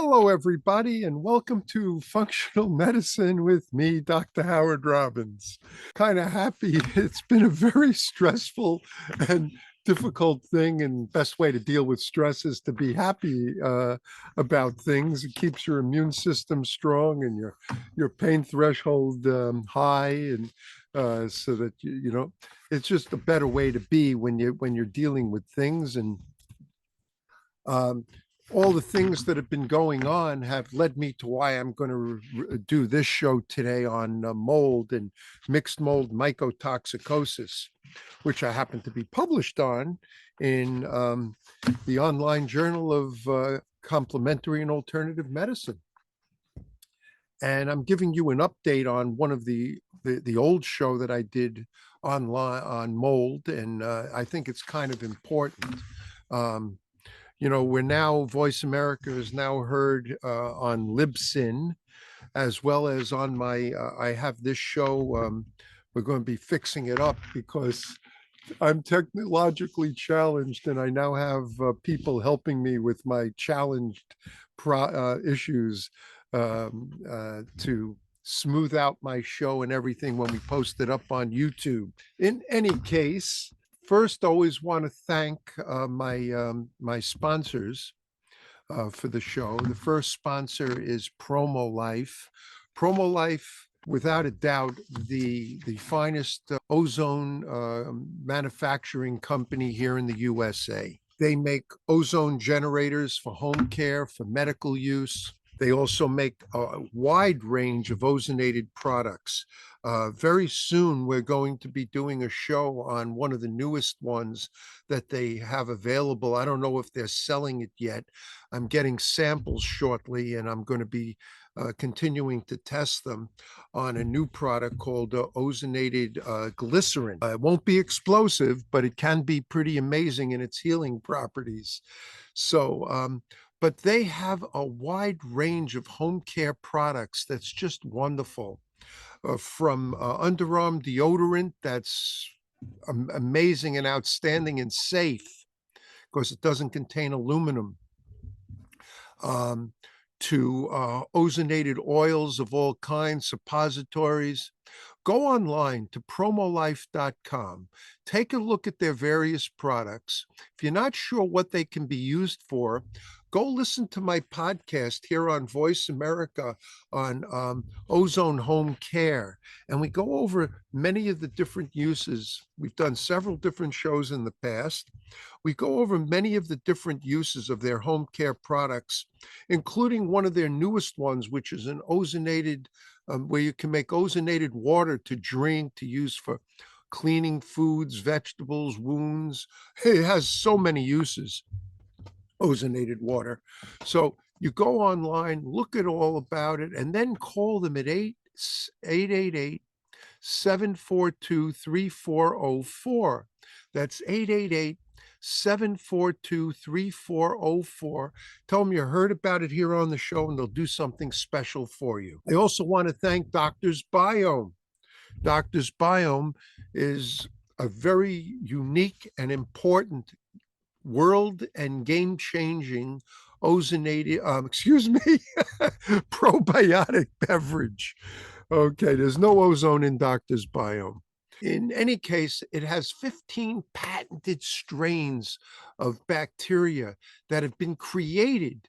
Hello, everybody, and welcome to Functional Medicine with me, Dr. Howard Robbins. Kind of happy. It's been a very stressful and difficult thing, and best way to deal with stress is to be happy about things. It keeps your immune system strong and your pain threshold high, and so that it's just a better way to be when you're dealing with things. And um, all the things that have been going on have led me to why I'm going to do this show today on mold and mixed mold mycotoxicosis, which I happen to be published on in the online journal of complementary and alternative medicine. And I'm giving you an update on one of the old show that I did online on mold, and I think it's kind of important. We're now, Voice America is now heard on Libsyn, as well as on I have this show. We're going to be fixing it up because I'm technologically challenged, and I now have people helping me with my challenged issues to smooth out my show and everything when we post it up on YouTube. In any case, first, always want to thank my sponsors for the show. The first sponsor is Promo Life. Promo Life, without a doubt, the finest ozone manufacturing company here in the USA. They make ozone generators for home care, for medical use. They also make a wide range of ozonated products. Very soon, we're going to be doing a show on one of the newest ones that they have available. I don't know if they're selling it yet. I'm getting samples shortly, and I'm going to be continuing to test them on a new product called ozonated glycerin. It won't be explosive, but it can be pretty amazing in its healing properties. So, but they have a wide range of home care products that's just wonderful. From underarm deodorant that's amazing and outstanding and safe because it doesn't contain aluminum, to ozonated oils of all kinds, suppositories. Go online to promolife.com. Take a look at their various products. If you're not sure what they can be used for, go listen to my podcast here on Voice America on ozone home care. And we go over many of the different uses. We've done several different shows in the past. We go over many of the different uses of their home care products, including one of their newest ones, which is an ozonated, where you can make ozonated water to drink, to use for cleaning foods, vegetables, wounds. It has so many uses, ozonated water. So you go online, look at all about it, and then call them at 888 742 3404. That's 888 742 3404. Tell them you heard about it here on the show, and they'll do something special for you. I also want to thank Doctor's Biome. Doctor's Biome is a very unique and important world and game-changing ozonated, probiotic beverage. Okay, there's no ozone in Doctor's Biome. In any case, it has 15 patented strains of bacteria that have been created.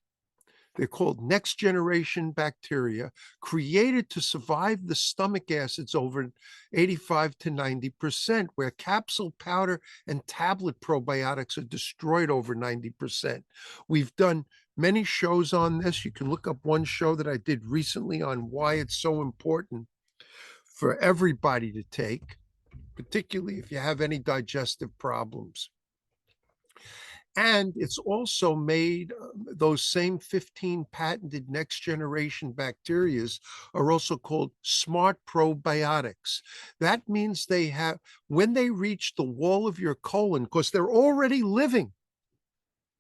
They're called next generation bacteria, created to survive the stomach acids over 85 to 90%, where capsule, powder, and tablet probiotics are destroyed over 90%. We've done many shows on this. You can look up one show that I did recently on why it's so important for everybody to take, particularly if you have any digestive problems. And it's also made, those same 15 patented next generation bacterias are also called smart probiotics. That means they have, when they reach the wall of your colon, because they're already living,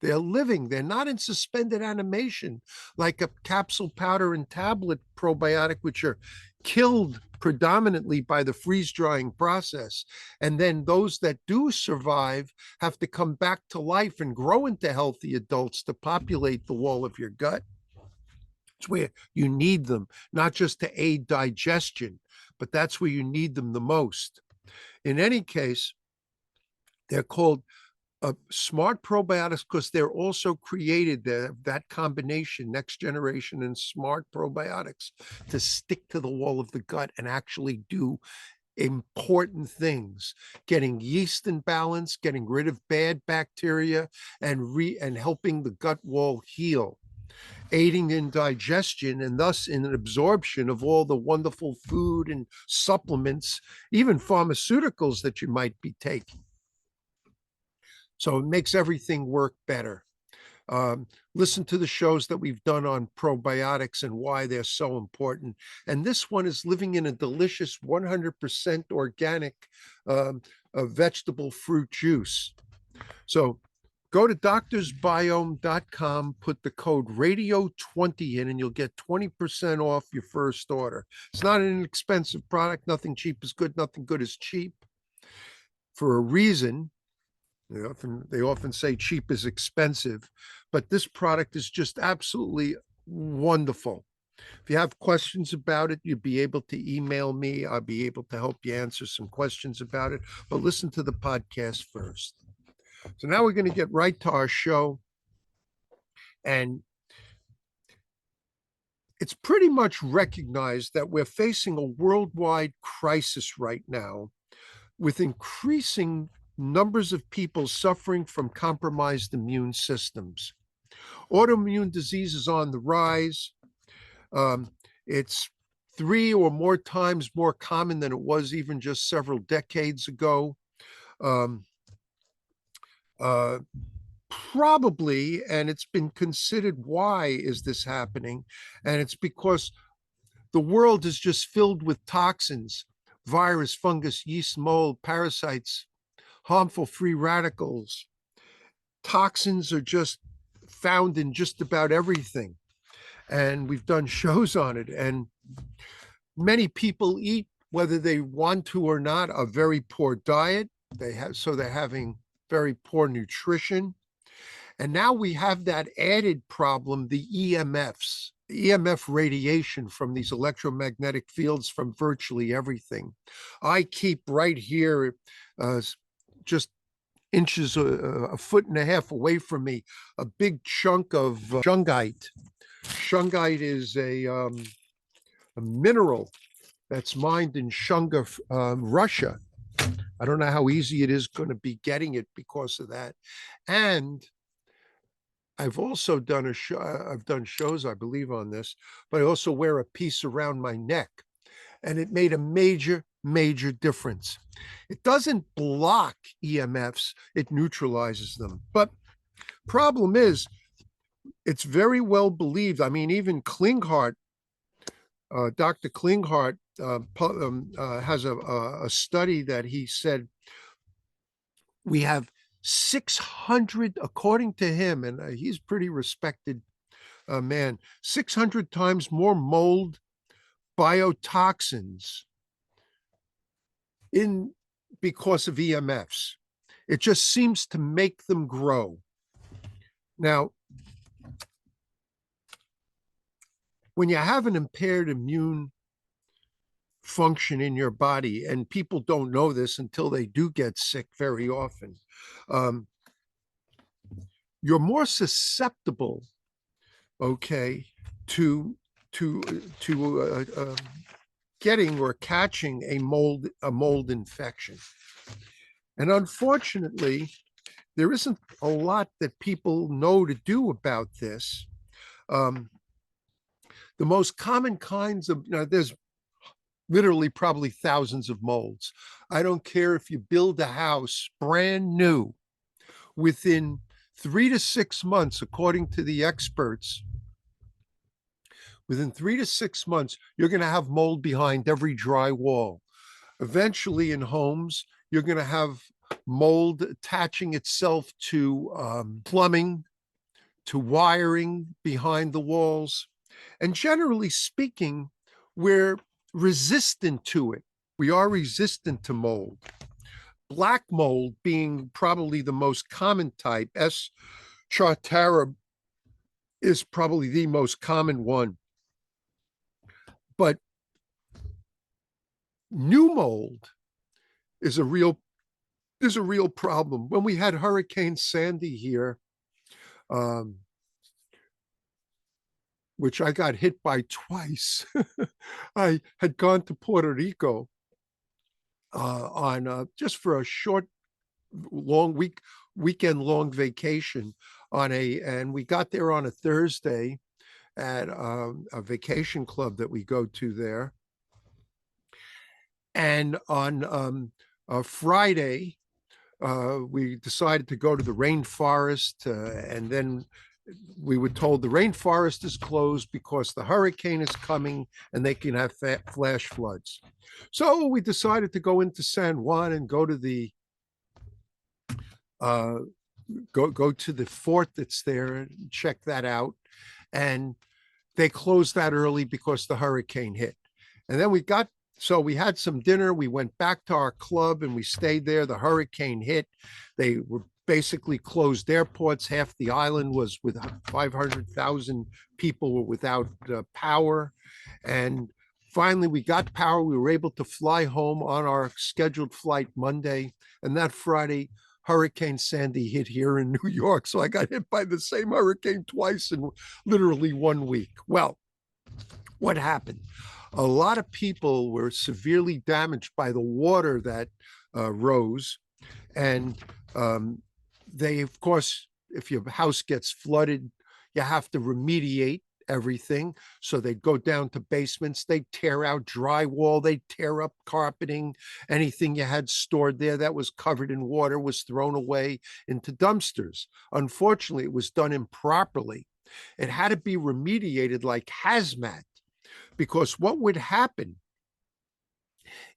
they're not in suspended animation like a capsule, powder, and tablet probiotic, which are killed predominantly by the freeze drying process. And then those that do survive have to come back to life and grow into healthy adults to populate the wall of your gut. It's where you need them, not just to aid digestion, but that's where you need them the most. In any case, they're called smart probiotics because they're also created, that combination, next generation and smart probiotics, to stick to the wall of the gut and actually do important things, getting yeast in balance, getting rid of bad bacteria, and helping the gut wall heal, aiding in digestion and thus in an absorption of all the wonderful food and supplements, even pharmaceuticals that you might be taking. So it makes everything work better. Listen to the shows that we've done on probiotics and why they're so important. And this one is living in a delicious 100% organic vegetable fruit juice. So go to doctorsbiome.com, put the code radio20 in, and you'll get 20% off your first order. It's not an inexpensive product. Nothing cheap is good. Nothing good is cheap. For a reason. They often say cheap is expensive, but this product is just absolutely wonderful. If you have questions about it, you'll be able to email me. I'll be able to help you answer some questions about it, but listen to the podcast first. So now we're going to get right to our show. And it's pretty much recognized that we're facing a worldwide crisis right now with increasing numbers of people suffering from compromised immune systems. Autoimmune disease is on the rise. It's 3 or more times more common than it was even just several decades ago. Probably, and it's been considered, why is this happening? And it's because the world is just filled with toxins, virus, fungus, yeast, mold, parasites, harmful free radicals. Toxins are just found in just about everything. And we've done shows on it. And many people eat, whether they want to or not, a very poor diet. They're having very poor nutrition. And now we have that added problem, the EMFs, EMF radiation from these electromagnetic fields from virtually everything. I keep right here, just inches, a foot and a half away from me, a big chunk of shungite. Shungite is a mineral that's mined in Shunga, Russia. I don't know how easy it is going to be getting it because of that. And I've also done I've done shows, I believe, on this, but I also wear a piece around my neck, and it made a major, major difference. It doesn't block EMFs, it neutralizes them. But problem is, it's very well believed. I mean, even Klinghardt, Dr. Klinghardt has a study that he said we have 600, according to him, and he's pretty respected man, 600 times more mold biotoxins in because of EMFs. It just seems to make them grow. Now, when you have an impaired immune function in your body, and people don't know this until they do get sick very often, you're more susceptible, okay, to getting or catching a mold infection. And unfortunately, there isn't a lot that people know to do about this. The most common kinds of, there's literally probably thousands of molds. I don't care if you build a house brand new, within 3 to 6 months, according to the experts, within 3 to 6 months, you're going to have mold behind every dry wall. Eventually in homes, you're going to have mold attaching itself to plumbing, to wiring behind the walls. And generally speaking, we're resistant to it. We are resistant to mold. Black mold being probably the most common type. S. chartarum is probably the most common one. But new mold is a real problem. When we had Hurricane Sandy here, um, which I got hit by twice, I had gone to Puerto Rico on just for a short, long weekend long vacation and we got there on a Thursday at a vacation club that we go to there. And on a Friday, we decided to go to the rainforest, and then we were told the rainforest is closed because the hurricane is coming and they can have flash floods. So we decided to go into San Juan and go to the go to the fort that's there and check that out. And they closed that early because the hurricane hit. And then we had some dinner. We went back to our club and we stayed there. The hurricane hit. They were basically closed airports. Half the island was with 500,000 people were without power. And finally, we got power. We were able to fly home on our scheduled flight Monday. And that Friday, Hurricane Sandy hit here in New York. So I got hit by the same hurricane twice in literally 1 week. Well, what happened? A lot of people were severely damaged by the water that rose. And they, of course, if your house gets flooded, you have to remediate everything. So they'd go down to basements, they'd tear out drywall, they'd tear up carpeting, anything you had stored there that was covered in water was thrown away into dumpsters. Unfortunately, it was done improperly. It had to be remediated like hazmat, because what would happen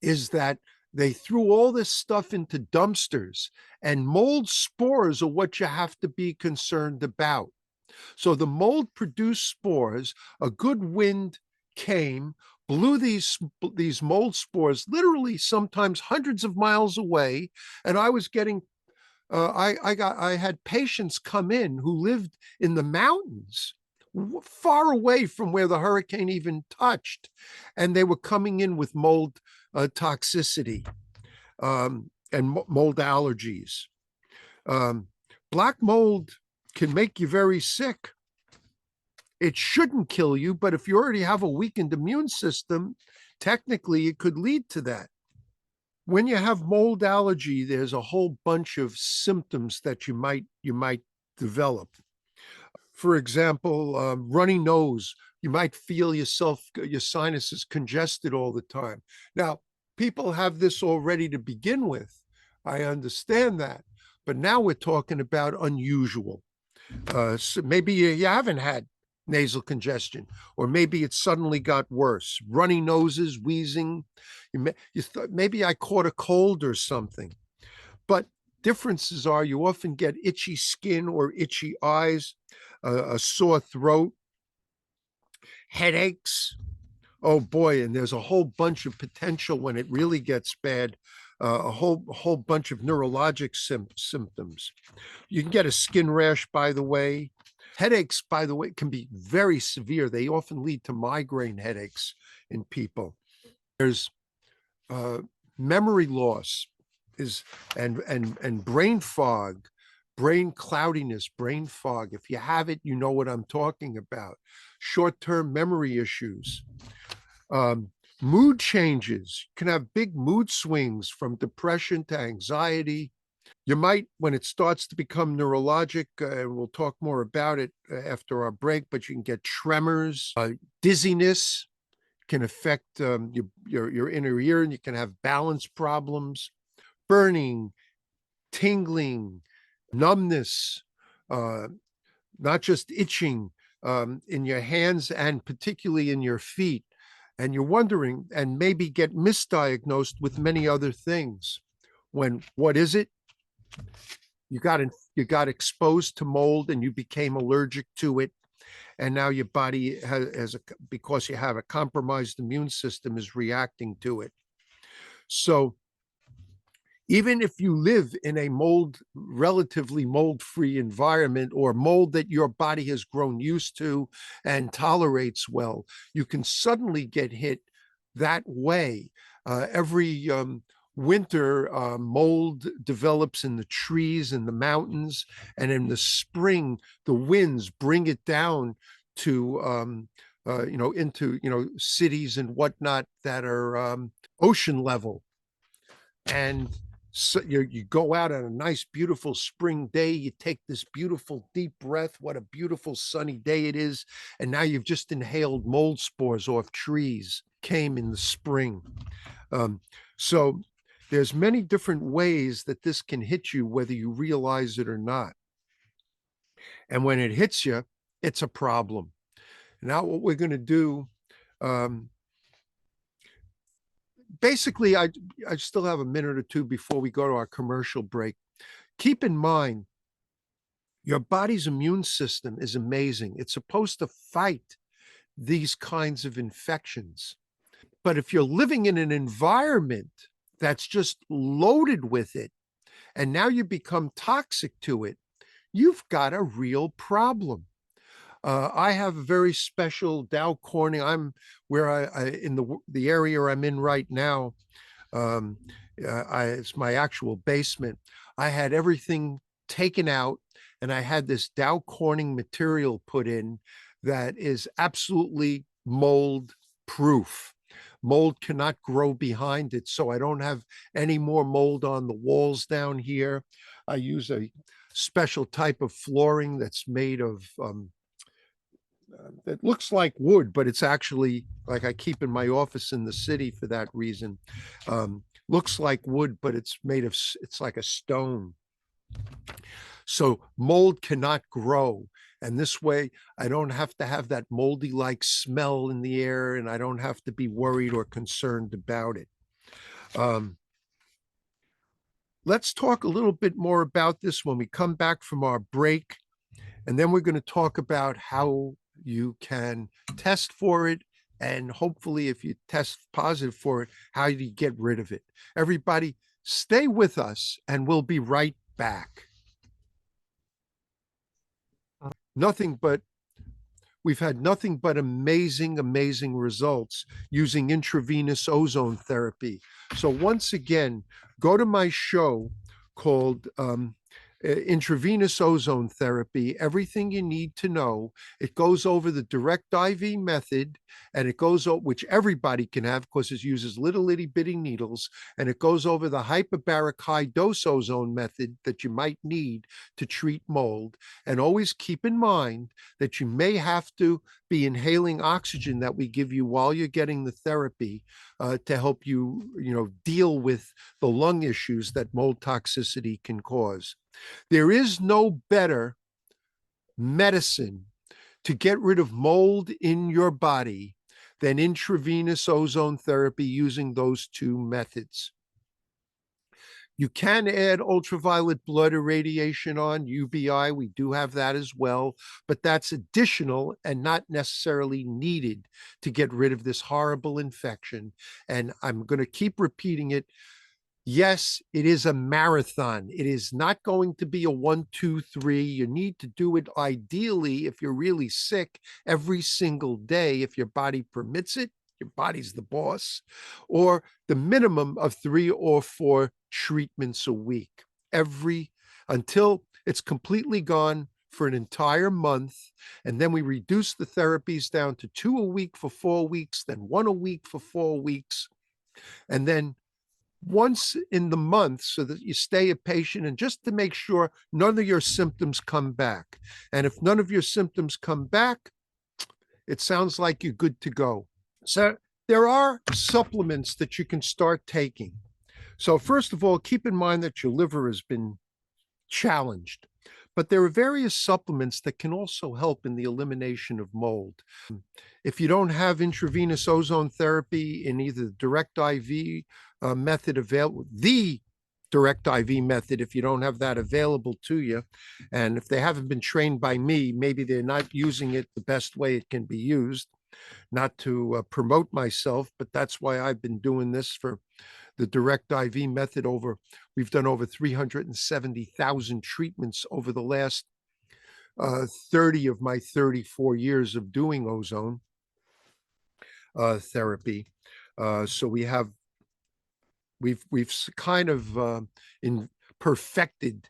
is that they threw all this stuff into dumpsters, and mold spores are what you have to be concerned about. So the mold produced spores, a good wind came, blew these mold spores literally sometimes hundreds of miles away, and I was getting I had patients come in who lived in the mountains far away from where the hurricane even touched, and they were coming in with mold toxicity and mold allergies. Black mold can make you very sick. It shouldn't kill you, but if you already have a weakened immune system, technically it could lead to that. When you have mold allergy, there's a whole bunch of symptoms that you might develop. For example, runny nose. You might feel your sinuses congested all the time. Now, people have this already to begin with. I understand that. But now we're talking about unusual. So maybe you haven't had nasal congestion, or maybe it suddenly got worse. Runny noses, wheezing. Maybe I caught a cold or something. But differences are you often get itchy skin or itchy eyes, a sore throat, headaches. Oh boy, and there's a whole bunch of potential when it really gets bad, a whole bunch of neurologic symptoms. You can get a skin rash, by the way. Headaches, by the way, can be very severe. They often lead to migraine headaches in people. There's memory loss and brain fog, brain cloudiness, brain fog. If you have it, you know what I'm talking about. Short-term memory issues. Mood changes. You can have big mood swings from depression to anxiety. You might, when it starts to become neurologic, and we'll talk more about it after our break, but you can get tremors, dizziness can affect your inner ear, and you can have balance problems, burning, tingling, numbness, not just itching in your hands and particularly in your feet. And you're wondering, and maybe get misdiagnosed with many other things. When what is it? You got exposed to mold and you became allergic to it, and now your body because you have a compromised immune system is reacting to it. So Even if you live in a relatively mold-free environment, or mold that your body has grown used to and tolerates well, you can suddenly get hit that way. Every winter, mold develops in the trees and the mountains, and in the spring, the winds bring it down to into cities and whatnot that are ocean level. And so you go out on a nice, beautiful spring day, you take this beautiful deep breath. What a beautiful sunny day it is. And now you've just inhaled mold spores off trees, came in the spring. So there's many different ways that this can hit you, whether you realize it or not. And when it hits you, it's a problem. Now, what we're going to do, basically, I still have a minute or two before we go to our commercial break. Keep in mind, your body's immune system is amazing. It's supposed to fight these kinds of infections. But if you're living in an environment that's just loaded with it, and now you become toxic to it, you've got a real problem. I have a very special Dow Corning. I'm where I in the area I'm in right now. Um, it's my actual basement. I had everything taken out, and I had this Dow Corning material put in that is absolutely mold proof. Mold cannot grow behind it, so I don't have any more mold on the walls down here. I use a special type of flooring that's made of that looks like wood, but it's actually, like, I keep in my office in the city for that reason. Looks like wood, but it's made of, it's like a stone. So mold cannot grow. And this way, I don't have to have that moldy like smell in the air, and I don't have to be worried or concerned about it. Let's talk a little bit more about this when we come back from our break. And then we're going to talk about how you can test for it. And hopefully, if you test positive for it, how you get rid of it. Everybody, stay with us, and we'll be right back. We've had nothing but amazing, amazing results using intravenous ozone therapy. So once again, go to my show called Intravenous Ozone Therapy, Everything You Need to Know. It goes over the direct IV method, and it goes over, which everybody can have because it uses little itty bitty needles, and it goes over the hyperbaric high dose ozone method that you might need to treat mold. And always keep in mind that you may have to be inhaling oxygen that we give you while you're getting the therapy to help you, deal with the lung issues that mold toxicity can cause. There is no better medicine to get rid of mold in your body than intravenous ozone therapy using those two methods. You can add ultraviolet blood irradiation on, UBI. We do have that as well, but that's additional and not necessarily needed to get rid of this horrible infection. And I'm going to keep repeating it. Yes, it is a marathon. It is not going to be a 1, 2, 3. You need to do it ideally, if you're really sick, every single day, if your body permits it. Your body's the boss, or the minimum of 3 or 4 treatments a week, until it's completely gone for an entire month. And then we reduce the therapies down to 2 a week for 4 weeks, then 1 a week for 4 weeks. And then once in the month, so that you stay a patient, and just to make sure none of your symptoms come back. And if none of your symptoms come back, it sounds like you're good to go. So there are supplements that you can start taking. So first of all, keep in mind that your liver has been challenged, but there are various supplements that can also help in the elimination of mold. If you don't have intravenous ozone therapy in either the direct IV method available, the direct IV method, if you don't have that available to you, and if they haven't been trained by me, maybe they're not using it the best way it can be used. Not to promote myself, but that's why I've been doing this for the direct IV method. We've done over 370,000 treatments over the last 30 of my 34 years of doing ozone therapy. So we've kind of perfected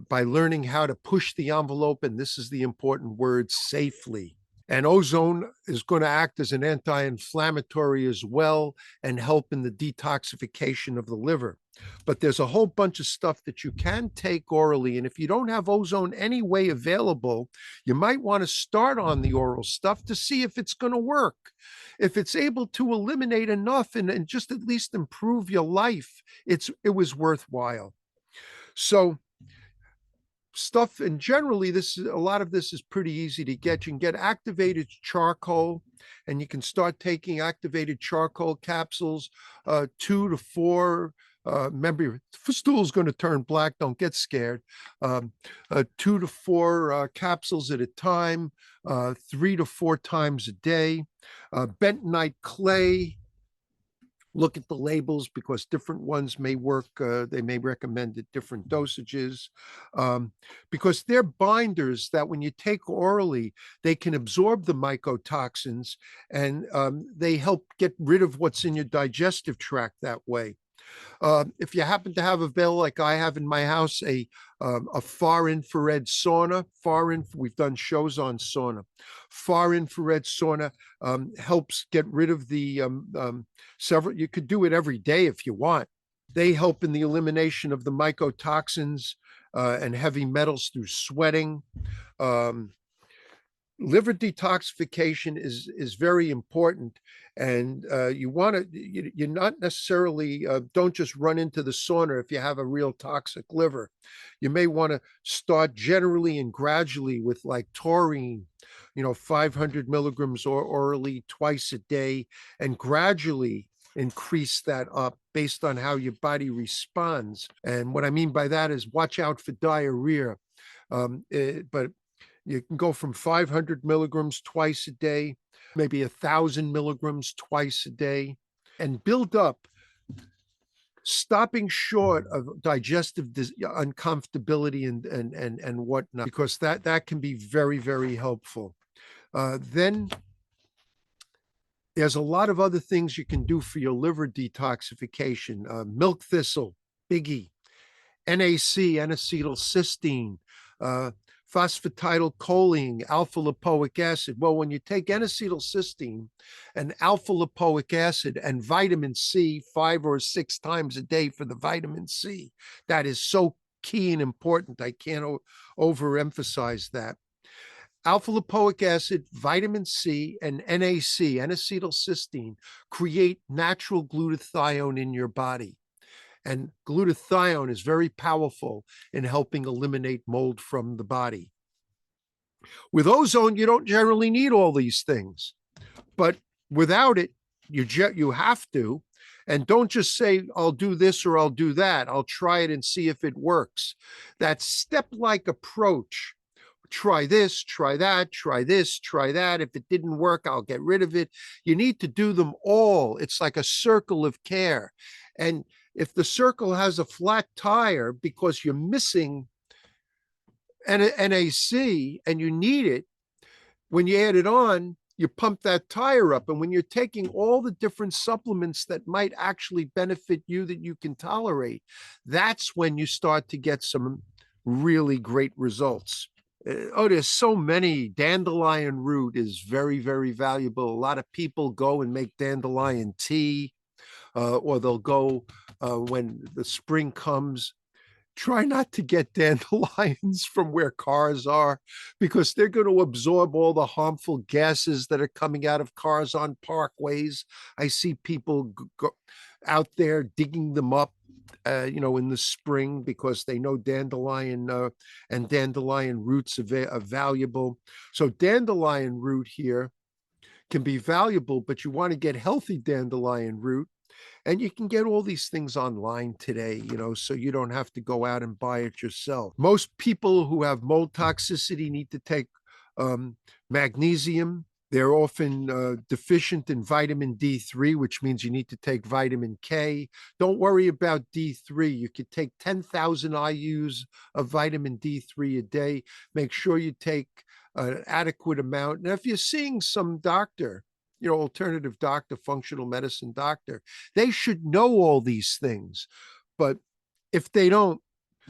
by learning how to push the envelope, and this is the important word, safely. And ozone is going to act as an anti-inflammatory as well and help in the detoxification of the liver. But there's a whole bunch of stuff that you can take orally. And if you don't have ozone anyway available, you might want to start on the oral stuff to see if it's going to work. If it's able to eliminate enough and just at least improve your life, it was worthwhile. So stuff, and generally a lot of this is pretty easy to get. You can get activated charcoal, and you can start taking activated charcoal capsules, 2 to 4. Remember, your stool is going to turn black, don't get scared. 2 to 4 capsules at a time, 3 to 4 times a day. Bentonite clay, look at the labels because different ones may work. They may recommend at different dosages because they're binders that when you take orally, they can absorb the mycotoxins, and they help get rid of what's in your digestive tract that way. If you happen to have available, like I have in my house, a far infrared sauna, we've done shows on sauna. Far infrared sauna helps get rid of the several. You could do it every day if you want. They help in the elimination of the mycotoxins and heavy metals through sweating. Liver detoxification is very important, and you want to, you're not necessarily, don't just run into the sauna if you have a real toxic liver. You may want to start generally and gradually with like taurine, 500 milligrams orally twice a day, and gradually increase that up based on how your body responds. And what I mean by that is watch out for diarrhea. But you can go from 500 milligrams twice a day, maybe 1,000 milligrams twice a day, and build up, stopping short of digestive uncomfortability and whatnot, because that can be very, very helpful. Then there's a lot of other things you can do for your liver detoxification. Milk thistle, biggie. NAC, N-acetylcysteine, phosphatidylcholine, alpha lipoic acid. Well, when you take N-acetylcysteine and alpha lipoic acid and vitamin C 5 or 6 times a day for the vitamin C, that is so key and important. I can't overemphasize that. Alpha lipoic acid, vitamin C, and NAC, N-acetylcysteine, create natural glutathione in your body. And glutathione is very powerful in helping eliminate mold from the body. With ozone, you don't generally need all these things, but without it, you have to. And don't just say, I'll do this or I'll do that. I'll try it and see if it works. That step-like approach, try this, try that, try this, try that. If it didn't work, I'll get rid of it. You need to do them all. It's like a circle of care. And if the circle has a flat tire because you're missing NAC and you need it, when you add it on, you pump that tire up. And when you're taking all the different supplements that might actually benefit you that you can tolerate, that's when you start to get some really great results. There's so many. Dandelion root is very, very valuable. A lot of people go and make dandelion tea, or they'll go when the spring comes. Try not to get dandelions from where cars are, because they're going to absorb all the harmful gases that are coming out of cars on parkways. I see people go out there digging them up, in the spring, because they know dandelion and dandelion roots are valuable. So dandelion root here can be valuable, but you want to get healthy dandelion root. And you can get all these things online today, so you don't have to go out and buy it yourself. Most people who have mold toxicity need to take magnesium, They're often deficient in vitamin D3, which means you need to take vitamin K. Don't worry about D3. You could take 10,000 IUs of vitamin D3 a day. Make sure you take an adequate amount. Now, if you're seeing some doctor, alternative doctor, functional medicine doctor, they should know all these things. But if they don't,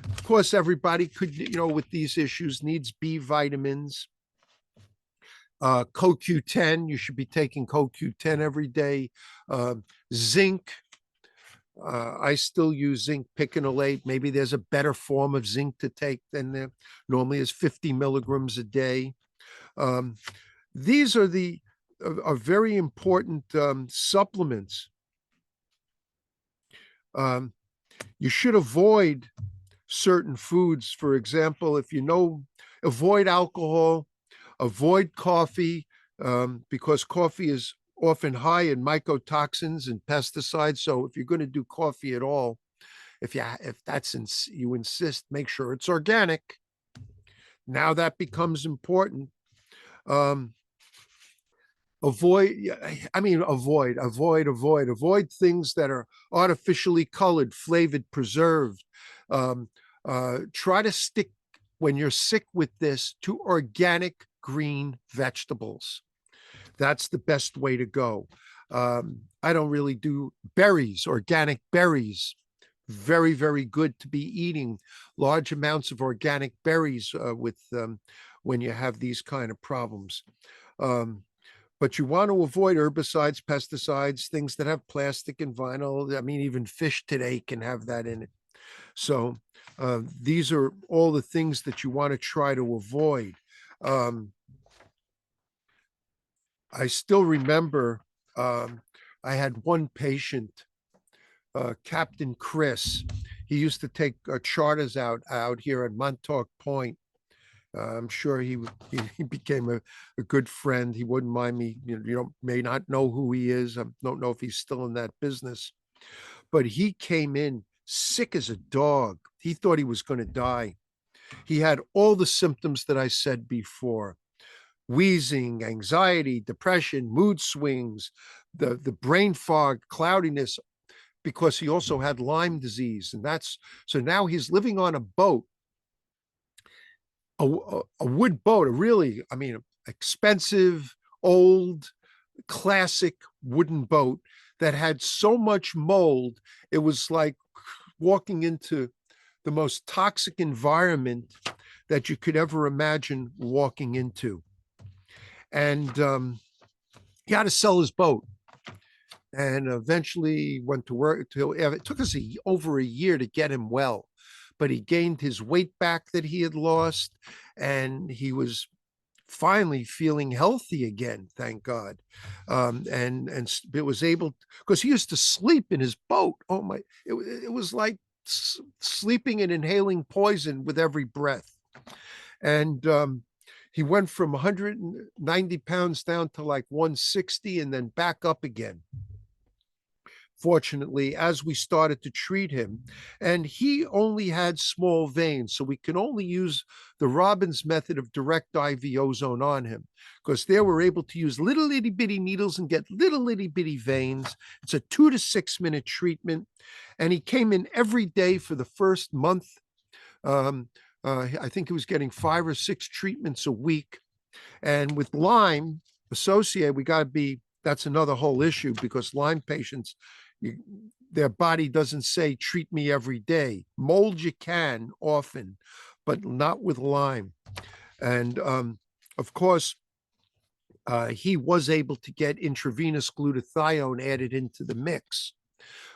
of course, everybody could, with these issues, needs B vitamins. CoQ10, you should be taking CoQ10 every day. Zinc, I still use zinc piconolate. Maybe there's a better form of zinc to take than there normally is 50 milligrams a day. These are are very important supplements. You should avoid certain foods. For example, if avoid alcohol, avoid coffee, because coffee is often high in mycotoxins and pesticides. So if you're going to do coffee at all, if you insist, make sure it's organic. Now that becomes important. Avoid things that are artificially colored, flavored, preserved. Try to stick, when you're sick with this, to organic green vegetables. That's the best way to go. I don't really do berries, organic berries. Very, very good to be eating large amounts of organic berries when you have these kind of problems. But you want to avoid herbicides, pesticides, things that have plastic and vinyl. I mean, even fish today can have that in it. So these are all the things that you want to try to avoid. I still remember I had one patient, Captain Chris. He used to take charters out here at Montauk Point. I'm sure he became a good friend. He wouldn't mind me. May not know who he is. I don't know if he's still in that business, but he came in sick as a dog. He thought he was going to die. He had all the symptoms that I said before: wheezing, anxiety, depression, mood swings, the brain fog, cloudiness, because he also had Lyme disease. And so now he's living on a boat, a wood boat, expensive, old, classic wooden boat that had so much mold. It was like walking into the most toxic environment that you could ever imagine walking into. And he had to sell his boat. And eventually went to work. It took us over a year to get him well, but he gained his weight back that he had lost, and he was finally feeling healthy again, thank God. And it was able, because he used to sleep in his boat. Oh my, it was like sleeping and inhaling poison with every breath. And he went from 190 pounds down to like 160 and then back up again, fortunately, as we started to treat him. And he only had small veins, so we can only use the Robbins method of direct IV ozone on him, because there we're able to use little itty bitty needles and get little itty bitty veins. It's a 2 to 6 minute treatment. And he came in every day for the first month. I think he was getting 5 or 6 treatments a week. And with Lyme associated, that's another whole issue, because Lyme patients, their body doesn't say, treat me every day. Mold you can often, but not with Lyme. And of course, he was able to get intravenous glutathione added into the mix,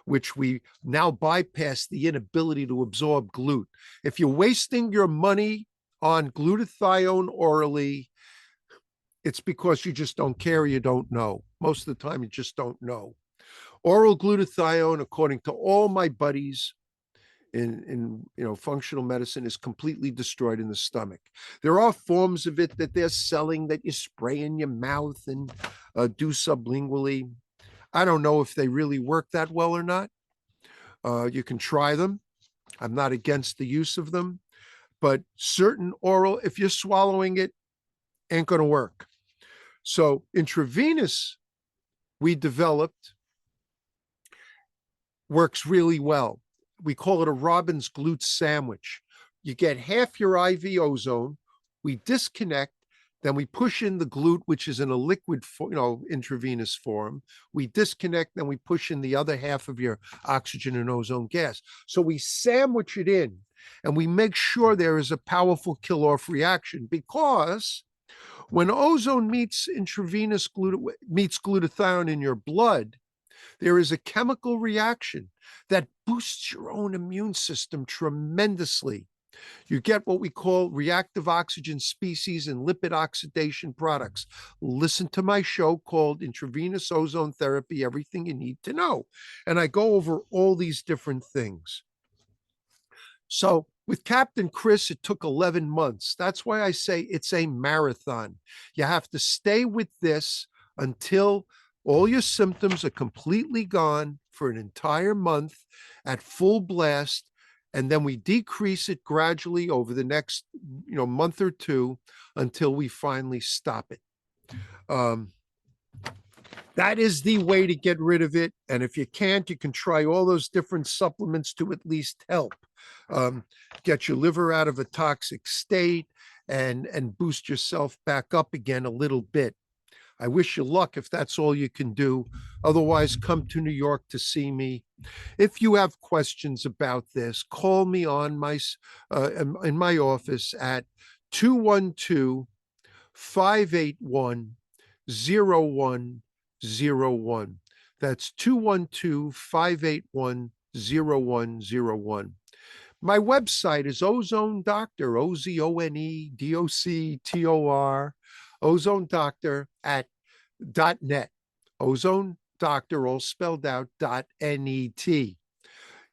which we now bypass the inability to absorb glut. If you're wasting your money on glutathione orally, it's because you just don't care, or you don't know. Most of the time, you just don't know. Oral glutathione, according to all my buddies in functional medicine, is completely destroyed in the stomach. There are forms of it that they're selling that you spray in your mouth and do sublingually. I don't know if they really work that well or not. You can try them. I'm not against the use of them, but certain oral, if you're swallowing it, ain't going to work. So intravenous, we developed, works really well. We call it a Robin's glute sandwich. You get half your IV ozone, we disconnect, then we push in the glute, which is in a liquid, intravenous form. We disconnect, then we push in the other half of your oxygen and ozone gas. So we sandwich it in, and we make sure there is a powerful kill-off reaction, because when ozone meets glutathione in your blood, there is a chemical reaction that boosts your own immune system tremendously. You get what we call reactive oxygen species and lipid oxidation products. Listen to my show called Intravenous Ozone Therapy, Everything You Need to Know. And I go over all these different things. So with Captain Chris, it took 11 months. That's why I say it's a marathon. You have to stay with this until all your symptoms are completely gone for an entire month at full blast. And then we decrease it gradually over the next, month or two until we finally stop it. That is the way to get rid of it. And if you can't, you can try all those different supplements to at least help get your liver out of a toxic state and boost yourself back up again a little bit. I wish you luck if that's all you can do. Otherwise, come to New York to see me. If you have questions about this, call me on in my office at 212-581-0101. That's 212-581-0101. My website is Ozone Doctor, OZONEDOCTOR, Ozone Doctor .net. Ozone Doctor, all spelled out, .net.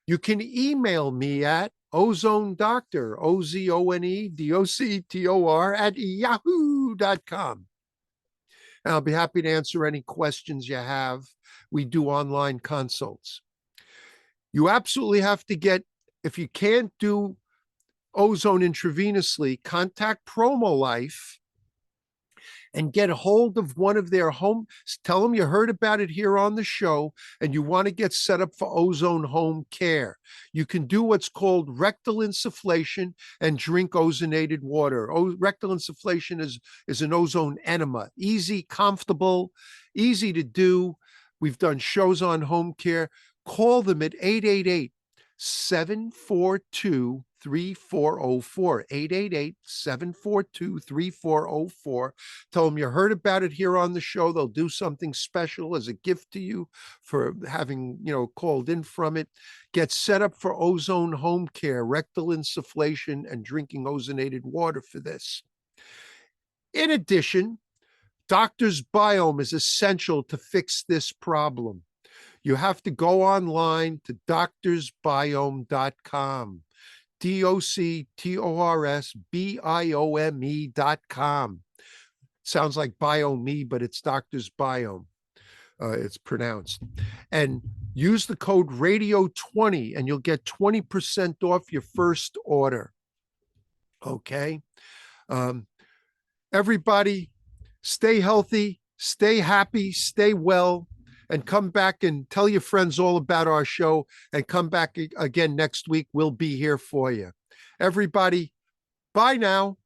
You can email me at Ozone Doctor, OZONEDOCTOR @yahoo.com. And I'll be happy to answer any questions you have. We do online consults. You absolutely have to get, if you can't do ozone intravenously, contact PromoLife and get a hold of one of their home. Tell them you heard about it here on the show and you want to get set up for ozone home care. You can do what's called rectal insufflation and drink ozonated water. Rectal insufflation is an ozone enema. Easy, comfortable, easy to do. We've done shows on home care. Call them at 888-742-3404, 888-742-3404. Tell them you heard about it here on the show. They'll do something special as a gift to you for having, called in from it. Get set up for ozone home care, rectal insufflation, and drinking ozonated water for this. In addition, Doctor's Biome is essential to fix this problem. You have to go online to doctorsbiome.com, DOCTORSBIOME.com. Sounds like BioMe, but it's Doctor's Biome. It's pronounced. And use the code radio20 and you'll get 20% off your first order. Okay. Everybody, stay healthy, stay happy, stay well, and come back and tell your friends all about our show and come back again next week. We'll be here for you. Everybody, bye now.